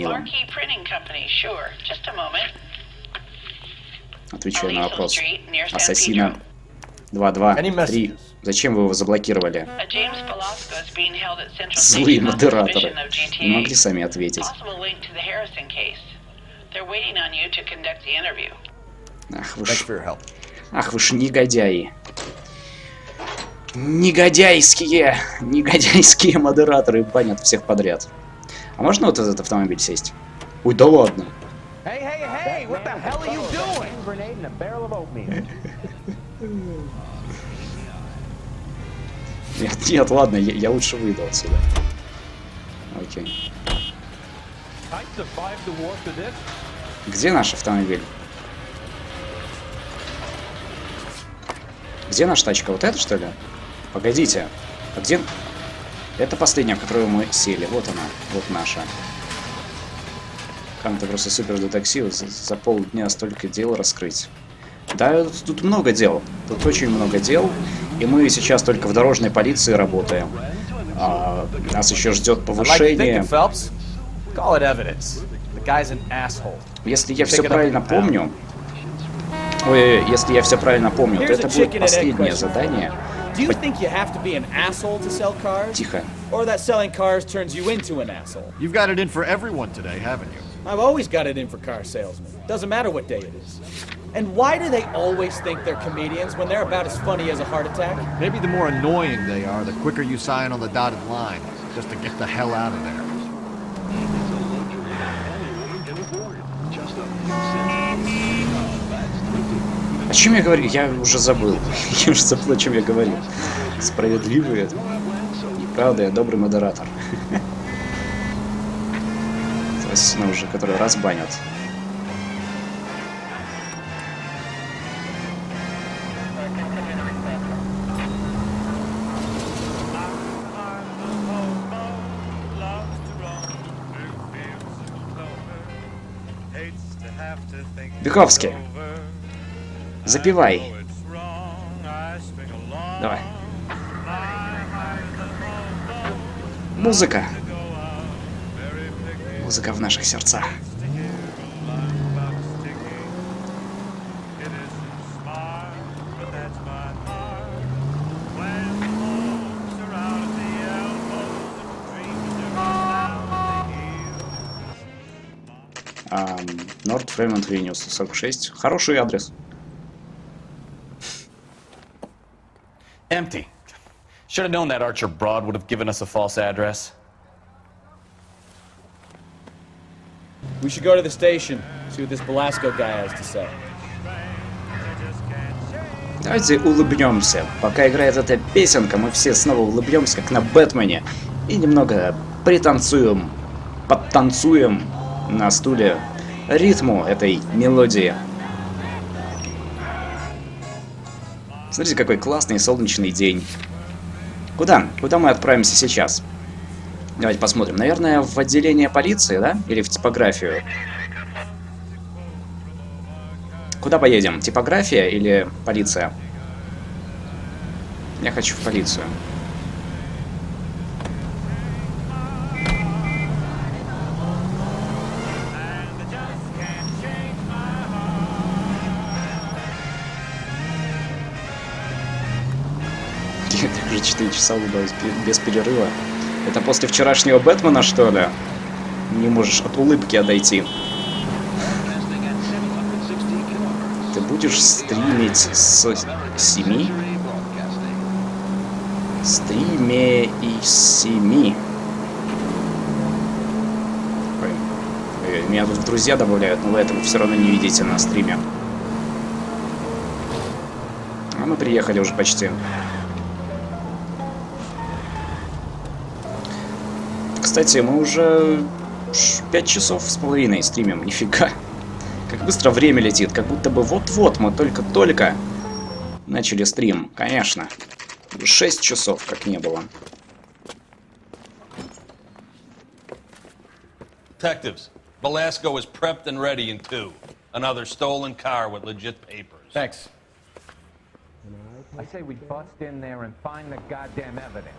делом? Отвечаю на вопрос. Ассасина 223. Зачем вы его заблокировали? Злые модераторы. Не могли сами ответить. Ах вы ж негодяи. Негодяйские модераторы банят всех подряд. А можно вот этот автомобиль сесть? Ой, да ладно. Нет, ладно, я лучше выйду отсюда. Окей. Где наш автомобиль? Где наша тачка? Вот это, что ли? Погодите. А где... Это последняя, в которую мы сели. Вот она. Вот наша. Там-то просто супер детектив. За полдня столько дел раскрыть. Да, тут много дел. Тут очень много дел. И мы сейчас только в дорожной полиции работаем. Нас еще ждет повышение. Если я все правильно помню... Ой, если я все правильно помню, то это будет последнее задание. Тихо. You've got it in for everyone today, haven't you? I've always got it in for car salesmen. Doesn't matter what day it is. And why do they always think they're comedians when they're about as funny as a heart attack? Maybe the more annoying they are, the quicker you sign on the dotted line, just to get the hell out of there. О чем я говорю? Я уже забыл. Я уже забыл, о чем я говорил. Справедливый это. Неправда, я добрый модератор. Собственно, уже, который разбанят. Бековский. Запивай. Давай. Музыка. Музыка в наших сердцах. Норд Фреймонт Веню 146. Хороший адрес. Empty. Should have known that Archer Broad would have given us a false address. We should go to the station, see what this Belasco guy has to say. Давайте улыбнемся. Пока играет эта песенка, мы все снова улыбнемся, как на Бэтмене, и немного пританцуем, подтанцуем на стуле ритму этой мелодии. Смотрите, какой классный солнечный день. Куда? Куда мы отправимся сейчас? Давайте посмотрим. Наверное, в отделение полиции, да? Или в типографию? Куда поедем? Типография или полиция? Я хочу в полицию. Я уже 4 часа улыбаюсь без перерыва. Это после вчерашнего Бэтмена, что ли? Не можешь от улыбки отойти. Ты будешь стримить с 7? Стриме и 7. Ой, меня тут в друзья добавляют, но вы этого все равно не видите на стриме. А мы приехали уже почти. Кстати, мы уже 5 часов с половиной стримим, нифига. Как быстро время летит, как будто бы вот-вот мы только-только начали стрим, конечно. 6 часов как не было. Detectives, Belasco is prepped and ready in 2. Another stolen car with legit papers. Thanks. I say we bust in there and find the goddamn evidence.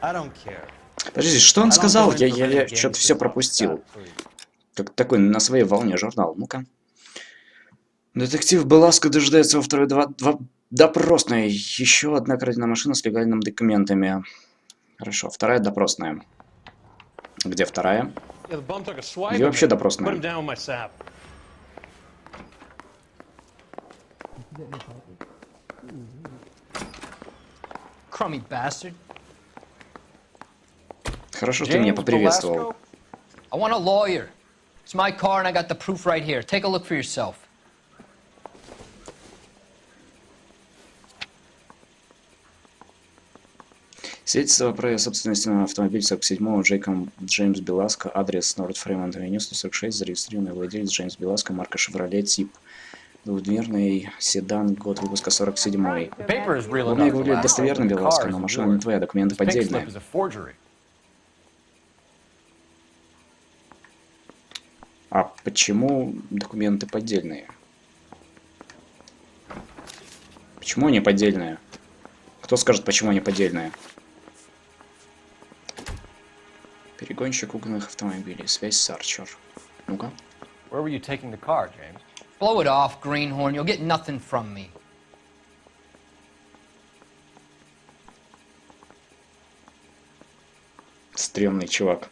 I don't care. Подождите, что он сказал? Я что-то все пропустил. Как такой на своей волне журнал. Ну-ка. Детектив Беласко дожидается во второй допросной. Еще одна краденая машина с легальными документами. Хорошо, вторая допросная. Где вторая? Где вообще допросная? Crummy bastard. Хорошо, что ты меня поприветствовал. I want a lawyer. It's my car and I got the proof right here. Take a look for yourself. Свидетельство про собственность на автомобиль 47-го Джеймс Беласко, адрес Норт Фримонт Авеню 146, зарегистрированный владелец Джеймс Беласко, марка Chevrolet, тип двухдверный седан, год выпуска 47-й. Главное, выглядит достоверно, Беласко, но машина не твоя, документы поддельные. А почему документы поддельные? Почему они поддельные? Кто скажет, почему они поддельные? Перегонщик угнанных автомобилей. Связь с Арчер. Ну-ка. Where were you taking the car, James? Blow it off, greenhorn. You'll get nothing from me. Стремный чувак.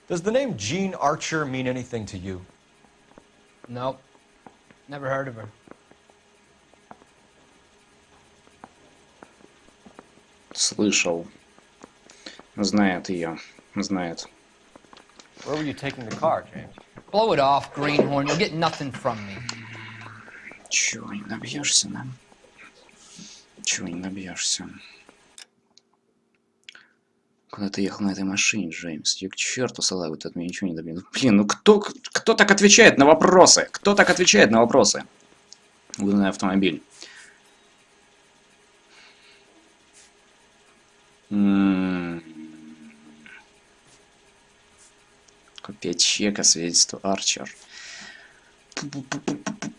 Does the name Jean Archer mean anything to you? Nope. Never heard of her. Слышал. Знает ее. Знает. Where were you taking the car, James? Blow it off, greenhorn. You'll get nothing from me. Чего не добьешься, да? Чего не добьешься? Куда ты ехал на этой машине, Джеймс? Я к черту салагу, ты от меня ничего не добьешься. Блин, ну кто так отвечает на вопросы? Кто так отвечает на вопросы? Угнанный автомобиль. Копия чека, свидетельство Арчер.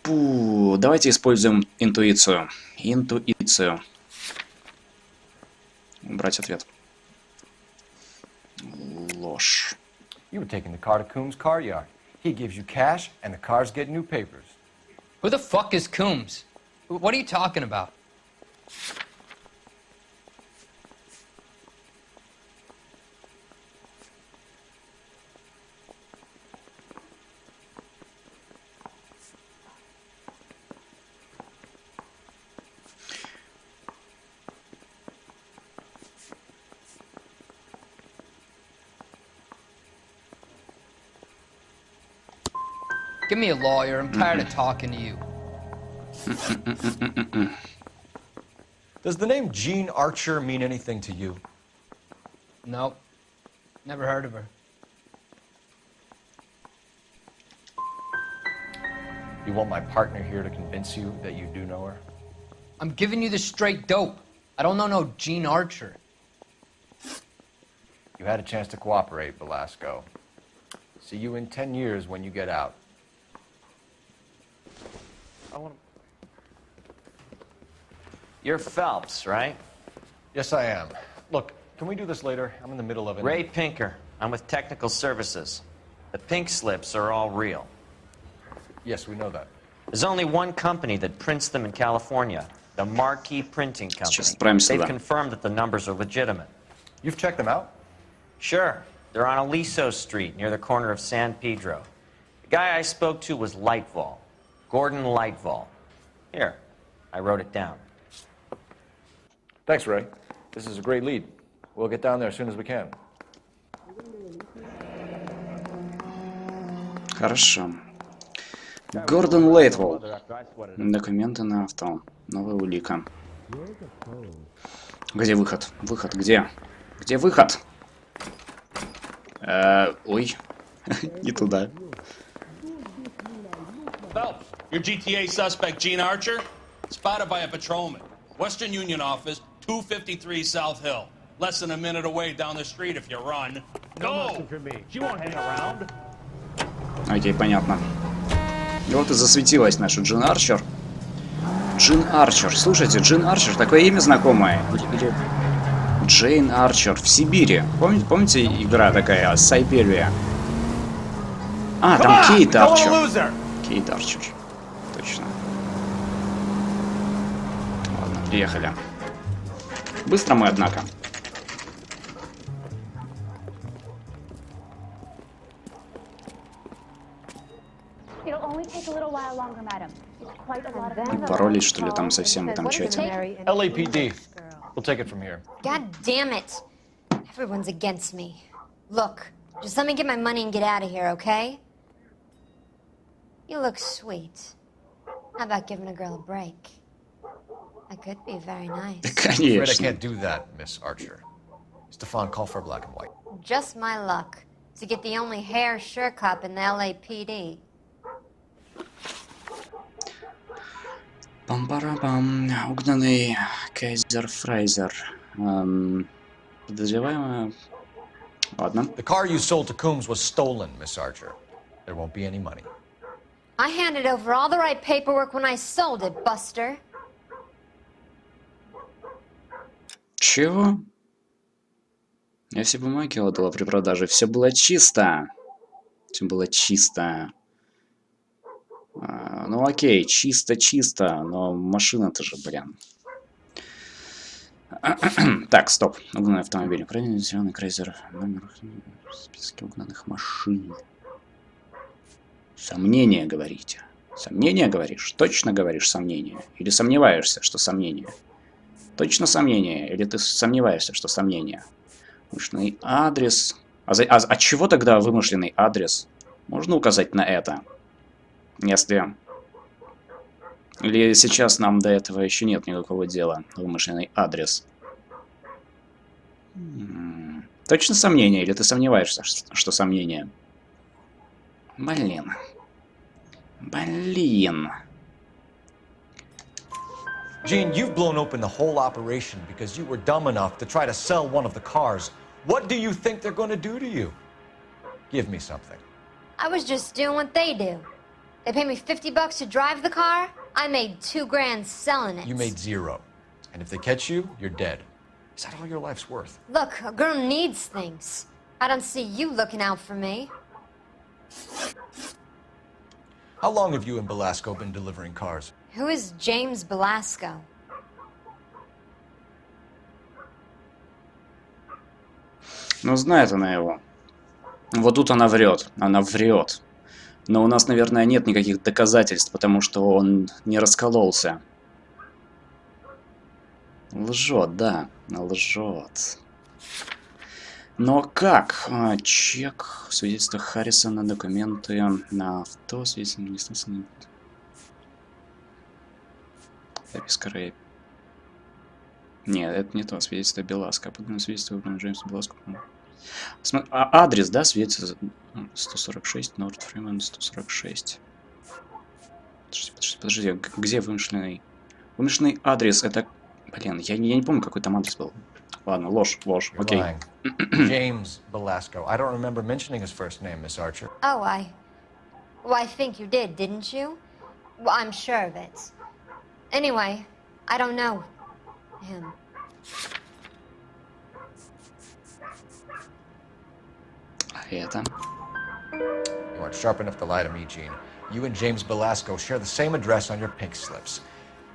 Давайте используем интуицию. Интуицию. Убрать ответ. Ложь. You were taking the car to Coombs' car yard. He gives you cash, and the cars get new papers. Who the fuck is Coombs? What are you talking about? Give me a lawyer. I'm tired of talking to you. Does the name Jean Archer mean anything to you? Nope. Never heard of her. You want my partner here to convince you that you do know her? I'm giving you the straight dope. I don't know no Jean Archer. You had a chance to cooperate, Velasco. See you in 10 years when you get out. You're Phelps, right? Yes, I am. Look, can we do this later? I'm in the middle of it. Ray Pinker. I'm with Technical Services. The pink slips are all real. Yes, we know that. There's only one company that prints them in California, the Marquee Printing Company. They've confirmed that the numbers are legitimate. You've checked them out? Sure. They're on Aliso Street, near the corner of San Pedro. The guy I spoke to was Lightval. Gordon Lightval. Here, I wrote it down. Thanks, Ray. This is a great lead. We'll get down there as soon as we can. Хорошо. Гордон Лейтвелл. Документы на авто. Новая улика. Где выход? Выход где? Где выход? Ой. Не туда. Phelps, your GTA suspect, Gene Archer, spotted by a patrolman. Western Union office, 253 South Hill. Less than a minute away down the street if you run. Go! Окей, понятно. И вот и засветилась наша Джин Арчер. Джин Арчер. Слушайте, Джин Арчер, такое имя знакомое. Или Джейн Арчер в Сибири. Помните игра такая, Сайберия? А, там Кейт Арчер. Кейт Арчер. Точно. Ладно, приехали. Быстро мы, однако. Пароли, что ли, там совсем в этом чате. LAPD. We'll take it from here. God damn it. Everyone's against me. Look, just let me get my money and get out of here, okay? You look sweet. How about giving a girl a break? That could be very nice. Afraid I Конечно. can't do that, Miss Archer. Stefan, call for black and white. Just my luck to get the only hair sure cop in the LAPD. Пам-пара-пам. Угнанный Кейзер Фрейзер. Подозреваемая... Ладно. The car you sold to Coombs was stolen, Miss Archer. There won't be any money. I handed over all the right paperwork when I sold it, Buster. Чего? Я все бумаги отдала при продаже. Все было чисто. Все было чисто. Ну окей, чисто-чисто, но машина-то же, блин. Так, стоп. Угнанный автомобиль. Правильно, зеленый крейзер. Номер в списке угнанных машин. Сомнения, говорите. Сомнения, говоришь? Точно говоришь сомнения? Или сомневаешься, что сомнения? Точно сомнения? Или ты сомневаешься, что сомнения? Вымышленный адрес. А чего тогда вымышленный адрес? Можно указать на это? Если... Или сейчас нам до этого еще нет никакого дела. Вымышленный адрес. Точно сомнения? Или ты сомневаешься, что сомнения? Блин. Блин. Gene, you've blown open the whole operation because you were dumb enough to try to sell one of the cars. What do you think they're going to do to you? Give me something. I was just doing what they do. They paid me $50 to drive the car. I made $2 grand selling it. You made zero. And if they catch you, you're dead. Is that all your life's worth? Look, a girl needs things. I don't see you looking out for me. How long have you and Belasco been delivering cars? Who is James Belasco? Ну, знает она его. Вот тут она врет. Она врет. Но у нас, наверное, нет никаких доказательств, потому что он не раскололся. Лжет, да. Лжет. Но как? Чек, свидетельство Харрисона, документы на авто, свидетельство администрации. Записка Рэй. Нет, это не то. Свидетельство Беласка. Подобное свидетельство Джеймса Беласку. Адрес, да, свидетельство 146, Норт Фриман 146. Подожди, где вымышленный? Вымышленный адрес, это... Блин, я не помню, какой там адрес был. Ладно, ложь, окей. James Belasco. I don't remember mentioning his first name, Miss Archer. Oh, Well, I think you did, didn't you? Well, I'm sure of it. Anyway, I don't know him. А это? You aren't sharp enough to lie to me, Gene. You and James Belasco share the same address on your pink slips.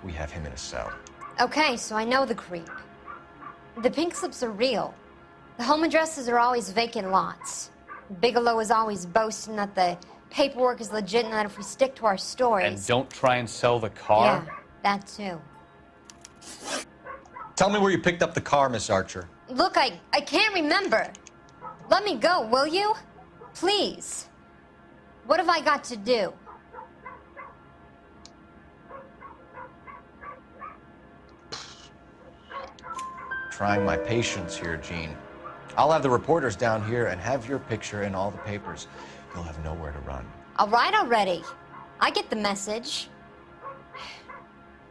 We have him in a cell. Okay, so I know the creep. The pink slips are real. The home addresses are always vacant lots. Bigelow is always boasting that the paperwork is legit and that if we stick to our stories... And don't try and sell the car? Yeah, that too. Tell me where you picked up the car, Miss Archer. Look, I can't remember. Let me go, will you? Please. What have I got to do? Trying my patience here, Gene. I'll have the reporters down here and have your picture in all the papers. You'll have nowhere to run. All right already. I get the message.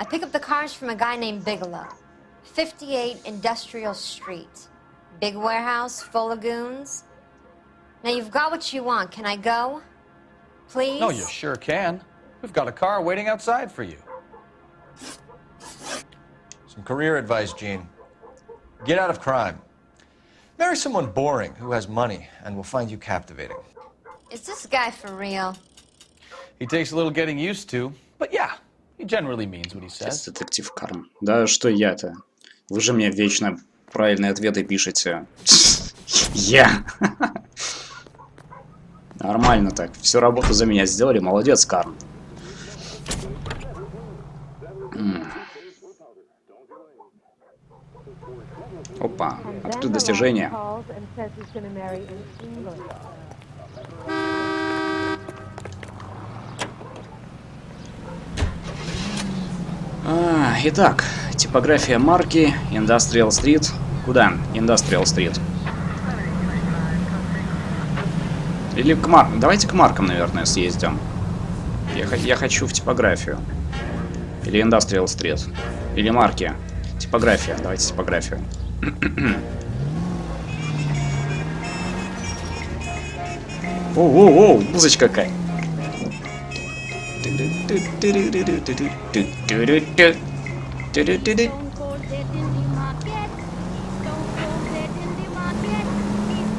I pick up the cars from a guy named Bigelow. 58 Industrial Street. Big warehouse full of goons. Now you've got what you want. Can I go? Please? No, you sure can. We've got a car waiting outside for you. Some career advice, Gene. Get out of crime. Marry someone boring who has money and will find you captivating. Is this guy for real? He takes a little getting used to, but yeah, he generally means what he says. Детектив Карм. Да что я-то? Вы же мне вечно правильные ответы пишете. Я. Нормально так. Всю работу за меня сделали. Молодец, Карм. Опа. Открыть достижение. Итак, типография марки Industrial Street. Куда? Industrial Street. Или к маркам. Давайте к маркам, наверное, съездим. Я хочу в типографию. Или Industrial Street. Или марки. Типография. Давайте типографию. Оу-оу-оу, музычка какая.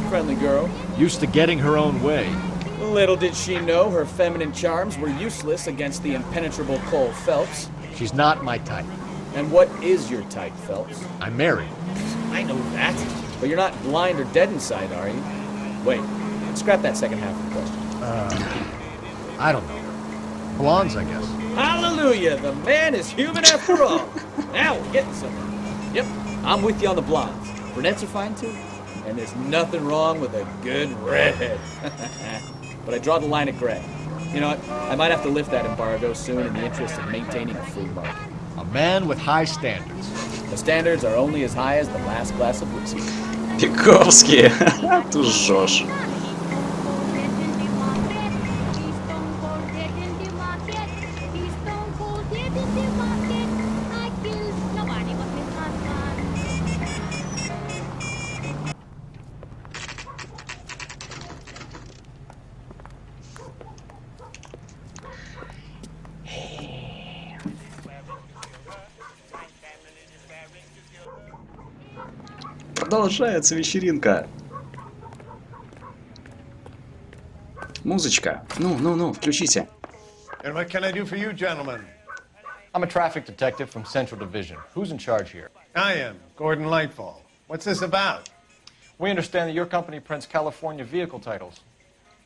Friendly girl. Used to getting her own way. Little did she know her feminine charms were useless against the impenetrable Cole Phelps. She's not my type. And what is your type, Phelps? I'm married. I know that. But you're not blind or dead inside, are you? Wait, scrap that second half of the question. I don't know. Blondes, I guess. Hallelujah! The man is human after all. Now we're getting somewhere. Yep, I'm with you on the blondes. Brunettes are fine too. And there's nothing wrong with a good redhead. But I draw the line at gray. You know what? I might have to lift that embargo soon in the interest of maintaining a free market. A man with high standards. The standards are only as high as the last glass of whiskey. Пиковский. Ты жжешь. Продолжается вечеринка. Музычка. Ну, включите. And what can I do for you, gentlemen? I'm a traffic detective from Central Division. Who's in charge here? I am, Gordon Lightfall. What's this about? We understand that your company prints California vehicle titles.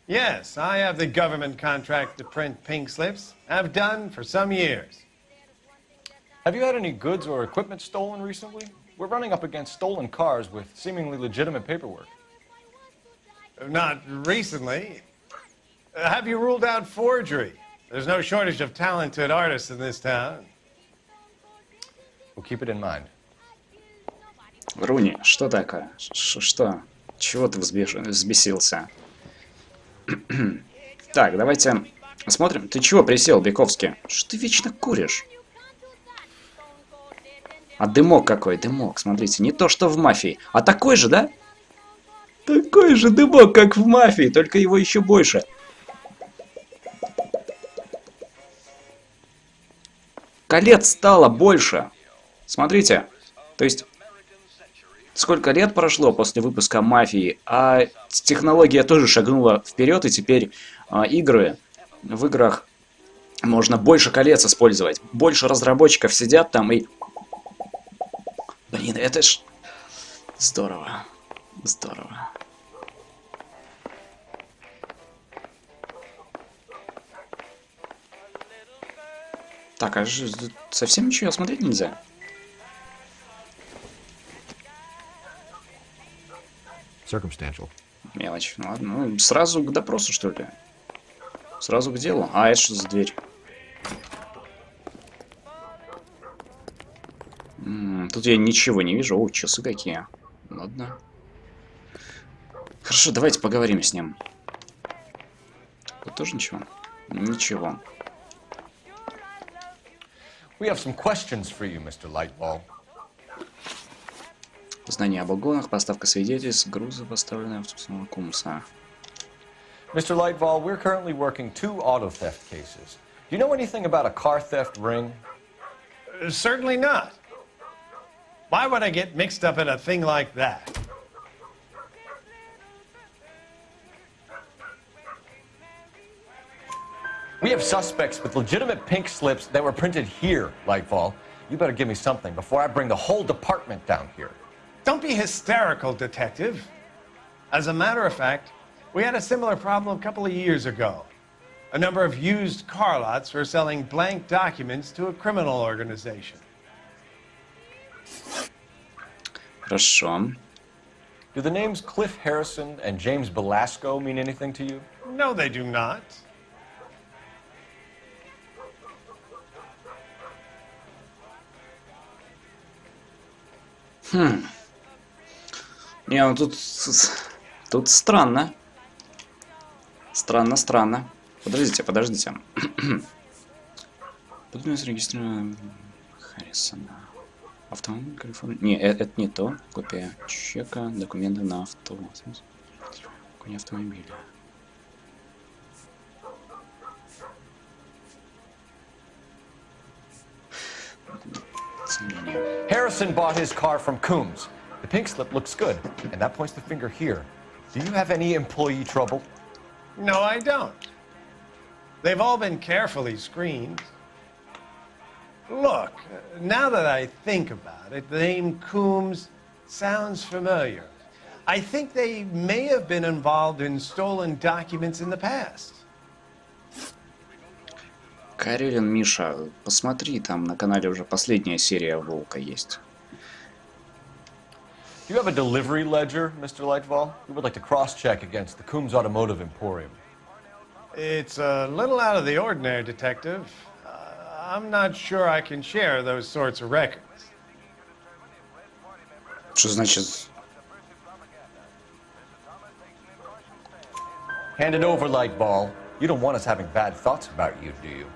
Yes, I have the government contract to print pink slips. I've done for some years. Have you had any goods or equipment stolen recently? We're running up against stolen cars with seemingly legitimate paperwork. Not recently. Have you ruled out forgery? There's no shortage of talented artists in this town. We'll keep it in mind. Руни, что такое? Что? Чего ты взбесился? Так, давайте смотрим. Ты чего присел, Бековский? Что ты вечно куришь? А дымок какой? Дымок, смотрите, не то что в мафии. А такой же, да? Такой же дымок, как в мафии, только его еще больше. Колец стало больше. Смотрите, то есть, сколько лет прошло после выпуска «Мафии», а технология тоже шагнула вперед, и теперь игры, в играх можно больше колец использовать. Больше разработчиков сидят там и... Блин, это ж... Здорово. Здорово. Так, а же совсем ничего смотреть нельзя? Circumstantial. Мелочь. Ну ладно, ну сразу к допросу, что ли? Сразу к делу. А, это что за дверь? Тут я ничего не вижу. О, часы какие. Ладно. Хорошо, давайте поговорим с ним. Тут тоже ничего? Ничего. We have some questions for you, Mr. Lightball. Знание об угонах, поставка свидетельств, грузы, поставленные в собственного кумса. Mr. Lightball, we're currently working 2 auto theft cases. Do you know anything about a car theft ring? Certainly not. Why would I get mixed up in a thing like that? We have suspects with legitimate pink slips that were printed here, Lightfall. You better give me something before I bring the whole department down here. Don't be hysterical, Detective. As a matter of fact, we had a similar problem a couple of years ago. A number of used car lots were selling blank documents to a criminal organization. Хорошо. Do the names Cliff Harrison and James Belasco mean anything to you? No, they do not. Не, ну тут странно. Странно. Подождите. Подобное зарегистрировано Харрисона. Автомобиль Калифорния. Не, это не то. Копия чека, документы на авто. Копия автомобиля. Harrison bought his car from Coombs. The pink slip looks good, and that points the finger here. Do you have any employee trouble? No, I don't. They've all been carefully screened. Look, now that I think about it, the name Coombs sounds familiar. I think they may have been involved in stolen documents in the past. Карелин, Миша, посмотри, там на канале уже последняя серия Волка есть. Do you have a delivery ledger, Mr. Lightfall? We would like to cross-check against the Coombs Automotive Emporium. It's a little out of the ordinary, Detective. I'm not sure I can share those sorts of records. Что значит? Hand it over, Lightball. You don't want us having bad thoughts about you, do you?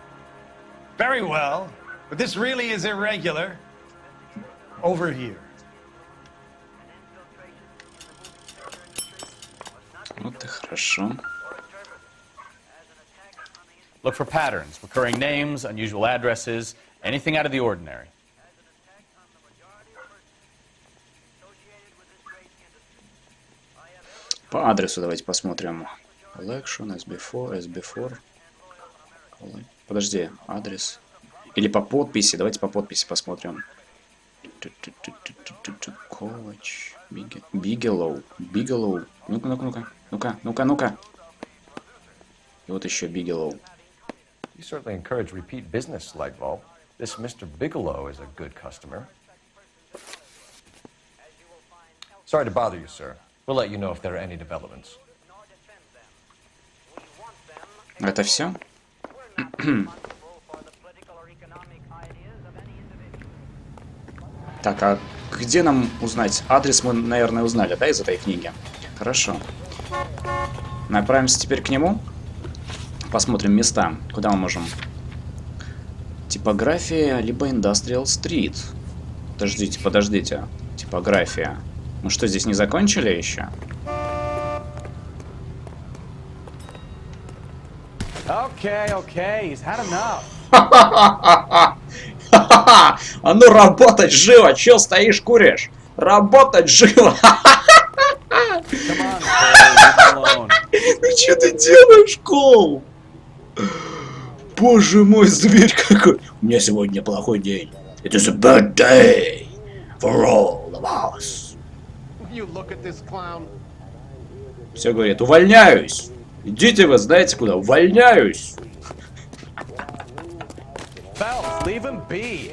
Very well, but this really is irregular. Over here. Вот и хорошо. Look for patterns, recurring names, unusual addresses, anything out of the ordinary. По адресу давайте посмотрим. Collection, as before. Подожди, адрес. Или по подписи. Давайте по подписи посмотрим. Ковач. Бигелоу. Ну-ка. И вот еще Бигелоу. You certainly encourage repeat business, Lightball. This Mr. Bigelow is a good customer. Sorry to bother you, sir. We'll let you know if there are any developments. Это все? Так, а где нам узнать? Адрес мы, наверное, узнали, да, из этой книги? Хорошо. Направимся теперь к нему. Посмотрим места, куда мы можем. Типография, либо Industrial Street. Подождите. Типография. Мы что, здесь не закончили еще? Okay, he's had enough. А ну работать живо! Чё стоишь, куришь? Работать живо! Ну чё ты делаешь, Кол? Боже мой, зверь какой! У меня сегодня плохой день. It is a bad day for all of us. Все говорит, увольняюсь. Идите вы знаете куда, увольняюсь. Phelps, leave him be.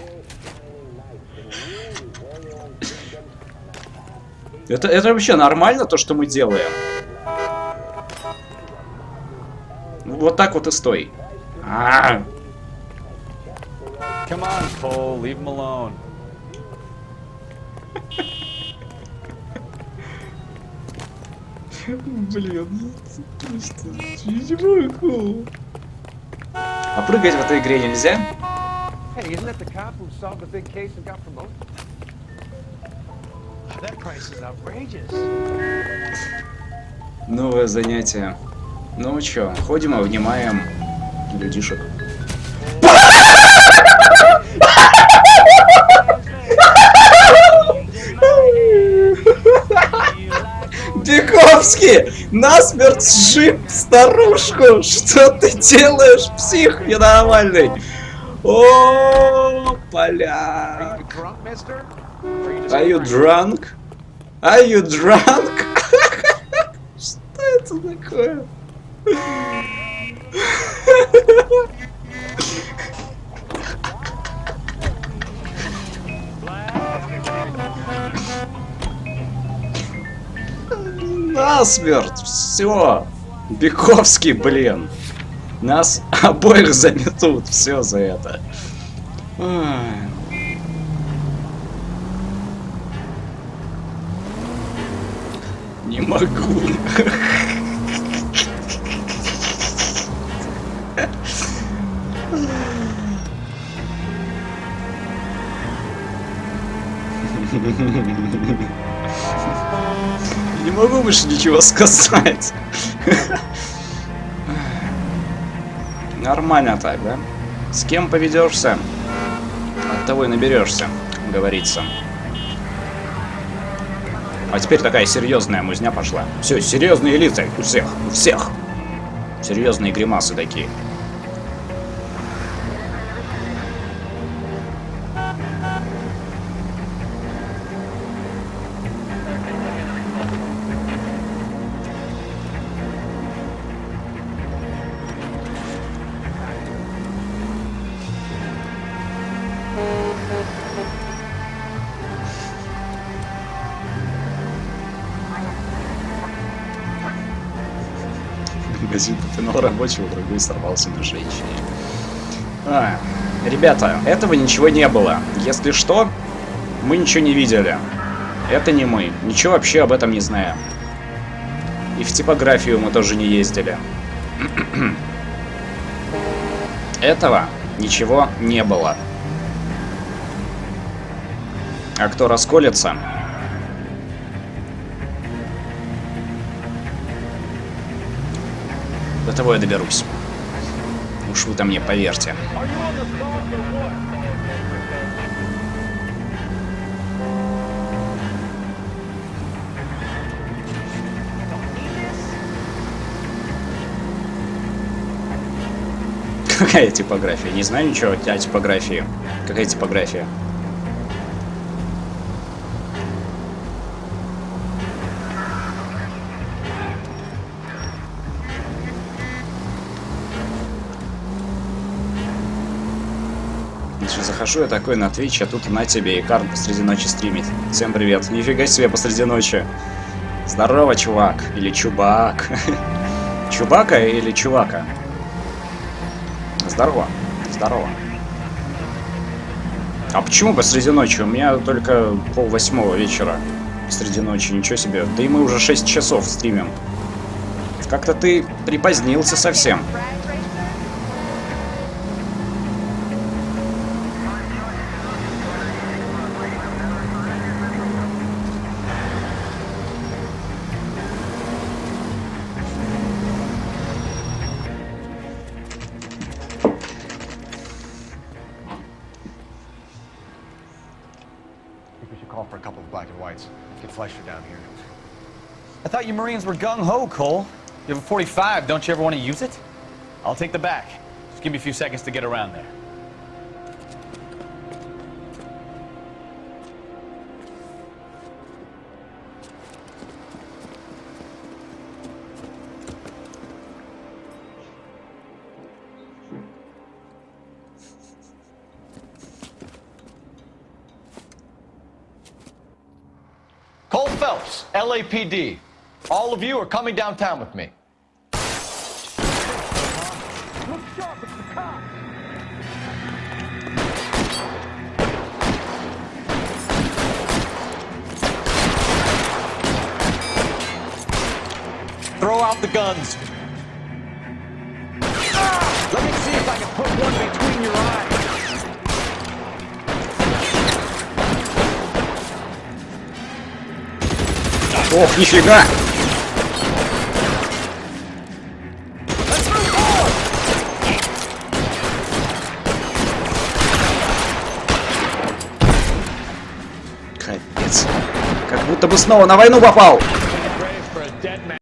Это вообще нормально, то, что мы делаем? Вот так вот и стой. Come on, Cole, leave him alone. Блин, просто не могу. А прыгать в этой игре нельзя? Hey, isn't that the cop who solved the big case and got promoted? That price is outrageous. Новое занятие. Ну чё, ходим и обнимаем людишек. Бековский! Насмерть сжиг старушку! Что ты делаешь, псих ненормальный? О, поляк! Are you drunk? Are you drunk? Что это такое? Насмерть! Все! Бековский, блин! Нас обоих заметут, все за это. Не могу. Не могу больше ничего сказать. Нормально так, да? С кем поведешься, от того и наберешься, как говорится. А теперь такая серьезная музня пошла. Все, серьезные лица у всех, у всех. Серьезные гримасы такие. Магазин попинал рабочего, другой сорвался на женщине. Ребята, этого ничего не было. Если что, мы ничего не видели. Это не мы. Ничего вообще об этом не знаем. И в типографию мы тоже не ездили. Этого ничего не было. А кто расколется... До того я доберусь. Уж вы-то мне поверьте. Какая типография? Не знаю ничего о типографии. Какая типография? Захожу я такой на Twitch, а тут на тебе и Карн посреди ночи стримит. Всем привет. Нифига себе посреди ночи. Здорово, чувак. Или чубак. Чубака или чувака? Здорово. Здорово. А почему посреди ночи? У меня только 7:30 вечера. Посреди ночи. Ничего себе. Да и мы уже 6 часов стримим. Как-то ты припозднился совсем. I thought you Marines were gung-ho, Cole. You have a 45, don't you ever want to use it? I'll take the back. Just give me a few seconds to get around there. Cole Phelps, LAPD. All of you are coming downtown with me. Look sharp, it's the cops. Throw out the guns. Let me see if I can put one between your eyes. Ох, нифига! Капец. Как будто бы снова на войну попал. dead man.